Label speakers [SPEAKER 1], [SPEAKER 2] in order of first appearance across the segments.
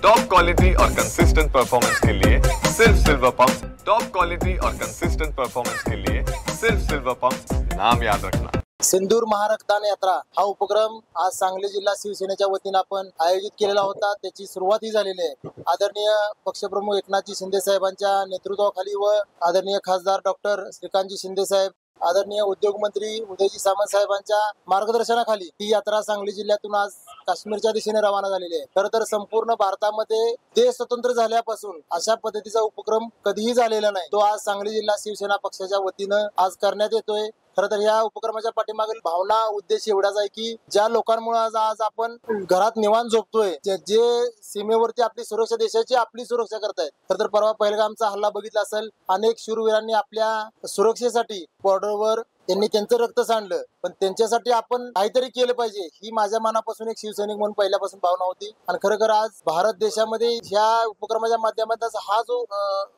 [SPEAKER 1] Top quality और consistent performance के लिए सिर्फ सिल्वर पंप्स। टॉप क्वालिटी और कंसिस्टेंट परफॉर्मेंस के लिए सिर्फ सिल्वर पंप्स, नाम याद रखना।
[SPEAKER 2] सिंदूर महारक्तदान यात्रा हा उपक्रम आज सांगली जिल्हा शिवसेनेच्या वतीने आपण आयोजित केलेला होता। त्याची सुरुवात ही झालेली आहे। आदरणीय पक्षप्रमुख एकनाथजी शिंदे साहेबांच्या नेतृत्वाखाली व आदरणीय खासदार डॉक्टर श्रीकांतजी शिंदे साहेब, आदरणीय उद्योग मंत्री उदयजी सामंत साहेबांच्या मार्गदर्शनाखाली ही यात्रा सांगली जिल्ह्यातून आज काश्मीरच्या दिशेने रवाना झालेली आहे। खरं तर संपूर्ण भारतामध्ये देश स्वतंत्र झाल्यापासून अशा पद्धतीचा उपक्रम कधीही झालेला नाही। तो आज सांगली जिल्हा शिवसेना पक्षाच्या वतीनं आज करण्यात येतोय। खरं तर या उपक्रमाच्या पाठीमागील भावना उद्देश एवढाच आहे की ज्या लोकांमुळे आज आपण घरात निवांत झोपतोय, जे सीमेवरती आपली सुरक्षा, देशाची आपली सुरक्षा करतायत। खरं तर परवा पहलगामचा हल्ला बघितला असेल, अनेक शूरवीरांनी आपल्या सुरक्षेसाठी बॉर्डरवर त्यांनी त्यांचं रक्त सांडलं, पण त्यांच्यासाठी आपण काहीतरी केलं पाहिजे ही माझ्या मनापासून एक शिवसैनिक म्हणून पहिल्यापासून भावना होती। आणि खरं आज भारत देशामध्ये ह्या उपक्रमाच्या माध्यमातून हा जो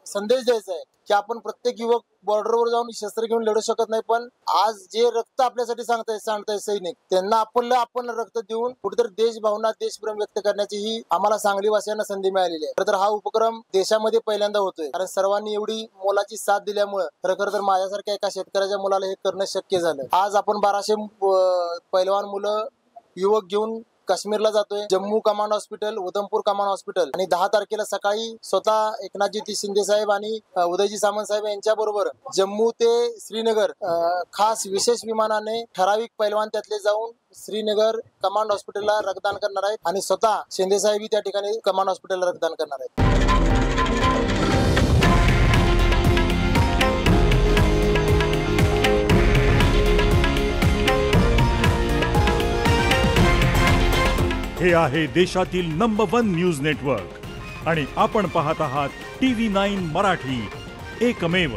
[SPEAKER 2] संदेश द्यायचा आहे की आपण प्रत्येक युवक बॉर्डरवर जाऊन शस्त्र घेऊन लढू शकत नाही, पण आज जे रक्त आपल्यासाठी सांगताय सैनिक, त्यांना आपण रक्त देऊन कुठेतरी देशभावना, देशप्रेम व्यक्त करण्याची ही आम्हाला सांगली वासियांना संधी मिळालेली आहे। खरं तर हा उपक्रम देशामध्ये पहिल्यांदा होतोय, कारण सर्वांनी एवढी मोलाची साथ दिल्यामुळे खरं तर माझ्यासारख्या एका शेतकऱ्याच्या मुलाला हे करणं शक्य झालं। आज आपण 1200 पैलवान मुलं युवक घेऊन काश्मीरला जातोय। Jammu command hospital, Udhampur command hospital आणि 10 तारखेला सकाळी स्वतः एकनाथजी शिंदे साहेब आणि उदयजी सामंत साहेब यांच्या बरोबर जम्मू ते श्रीनगर खास विशेष विमानाने ठराविक पैलवान त्यातले जाऊन श्रीनगर कमांड हॉस्पिटलला रक्तदान करणार आहेत आणि स्वतः शिंदे साहेब त्या ठिकाणी कमांड हॉस्पिटलला रक्तदान करणार आहेत।
[SPEAKER 3] हे आहे देशातील नंबर 1 न्यूज नेटवर्क आणि आपण पाहत आहात TV9 मराठी, एकमेव।